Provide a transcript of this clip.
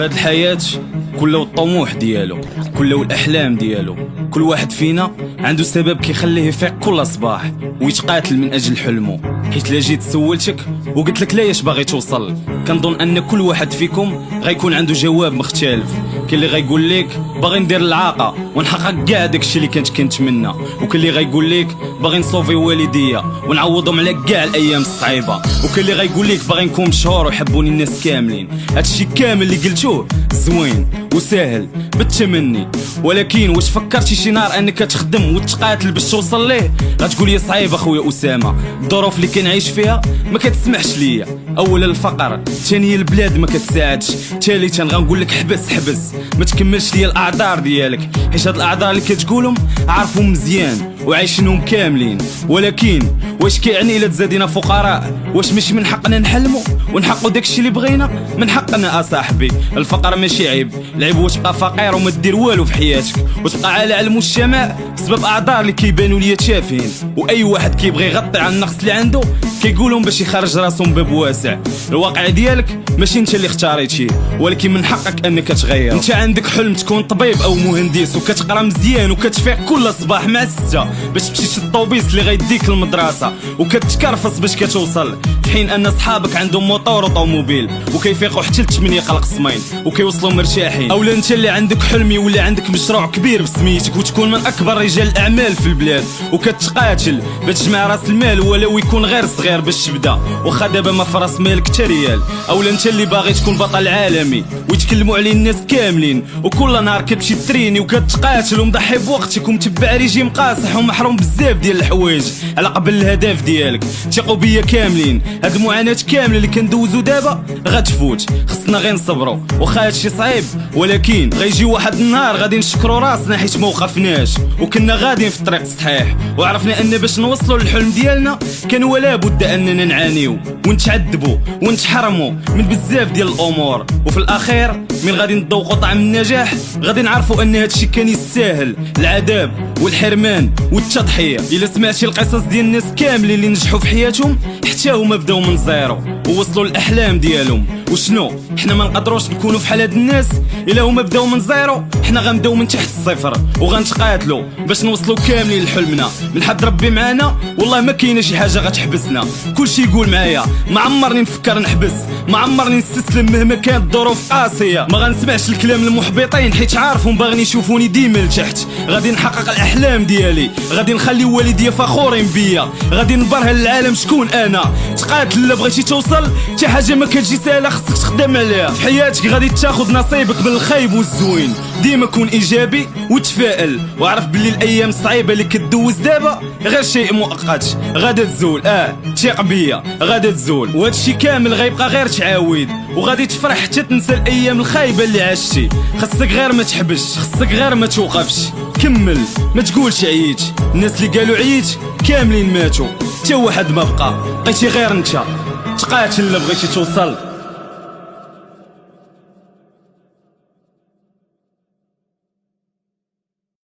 فهاد الحياة كله الطموح ديالو، كله الأحلام ديالو. كل واحد فينا عنده سبب كيخليه يفيق كل صباح ويتقاتل من أجل حلمه. حيت لا جيت سولتك وقلت لك ليش باغي توصل، كنظن أن كل واحد فيكم غيكون عنده جواب مختلف. كاين اللي غيقول لك باغي ندير العاقة ونحقق كاع داكشي اللي كنتمنى، وكاين اللي غيقول لك باغي نصوفي والديا ونعوضهم على كاع الايام الصعيبه، وكاين اللي غيقول لك باغي نكون مشهور ويحبوني الناس كاملين. هادشي كامل اللي قلتوه زوين وسهل بالتمني، ولكن واش فكرتي شي نهار انك تخدم وتقاتل باش توصل ليه؟ غتقول لي صعيب اخويا اسامه، الظروف اللي كنعيش فيها ما كتسمحش ليا. اولا الفقر، ثانيا البلاد ما كتساعدش، ثالثا غنقول لك حبس ما تكملش ليا الاعذار ديالك، حيت هاد الاعذار اللي كتقولهم عارفهم مزيان وعايشينهم كاملين. ولكن واش كيعني الا تزادينا فقراء؟ واش ماشي من حقنا نحلموا ونحققوا داكشي اللي بغينا؟ من حقنا اصاحبي. الفقر ماشي عيب، العيب هو تبقى فقير وما دير والو في حياتك وتبقى عالة على المجتمع بسبب اعذار اللي كيبانوا ليا تافهين. واي واحد كيبغي يغطي على النقص اللي عنده كيقولهم باش يخرج راسو من باب واسع. الواقع ديالك ماشي انت اللي اختاريتيه، ولكن من حقك انك تغير. انت عندك حلم تكون طبيب او مهندس وكتقرا مزيان وكتفيق كل صباح مع 6 باش تمشي للطوبيس اللي غيديك للمدرسه وكتكرفص باش كتوصل، في حين ان صحابك عندهم موطور وطوموبيل وكيفيقوا حتى ل8 قلق سمين وكيوصلوا مرتاحين. اولا انت اللي عندك حلمي ولا عندك مشروع كبير بسميتك وتكون من اكبر رجال الاعمال في البلاد وكتقاتل باش تجمع راس المال ولو يكون غير صغير باش تبدا، واخا دابا ما في راس مالك حتى ريال. اولا انت اللي باغي تكون بطل عالمي ويتكلموا عليه الناس كاملين، وكل نهار كتمشي تريني وكتقاتل ومضحي بوقتك ومتبع ريجيم قاصح ومحروم بزاف ديال الحوايج على قبل الهدف ديالك. ثقوا بيا كاملين، هاد المعاناه كامله اللي كندوزو دابا غتفوت، خصنا غير نصبروا. واخا هادشي صعيب ولكن غيجي واحد النهار غادي نشكروا راسنا حيت ما وقفناش وكنا غاديين في الطريق الصحيح، وعرفنا ان باش نوصلوا للحلم ديالنا كان ولا بد اننا نعانيو ونتعذبوا ونتحرموا من بزاف ديال الامور، وفي الاخير من غادي نذوقوا طعم النجاح غادي نعرفوا ان هادشي كان يستاهل العذاب والحرمان والتضحيه. الا سمعتي القصص ديال الناس كاملين اللي نجحوا في حياتهم حتى هما بداو من زيرو ووصلوا للاحلام ديالهم، وشنو حنا ما نقدروش نكونوا فحال هاد الناس؟ الا هما بداو من زيرو حنا غنبداو من تحت الصفر وغنتقاتلوا باش نوصلوا كاملين لحلمنا. من حد ربي معانا والله ما كاينه شي حاجه غتحبسنا. كلشي يقول معايا ما عمرني نفكر نحبس، ما عمرني نستسلم مهما كانت الظروف قاسيه، ما غنسمعش الكلام المحبطين حيت عارفهم باغيين يشوفوني ديما لتحت. غادي نحقق الاحلام ديالي، غادي نخلي والديا فخورين بيا، غادي نبرهن للعالم شكون انا. تقاتل الا بغيتي توصل، حتى حاجه ما كتجي ساهله خصك تخدم عليها. في حياتك غادي تاخذ نصيبك من الخايب والزوين، ديما كون ايجابي وتفائل وعرف باللي الايام الصعيبه اللي كدوز دابا غير شيء مؤقت غادا تزول. ثق بيا غادا تزول، وهادشي كامل غيبقى غير تعاود وغادي تفرح حتى تنسى الايام الخايبه اللي عشتي. خصك غير ما تحبش، خصك غير ما توقفش، كمل ما تقولش عييت. الناس اللي قالوا عييت كاملين ماتوا، حتى واحد ما بقى، بقيتي غير انت. تقاتل الا بغيتي توصل.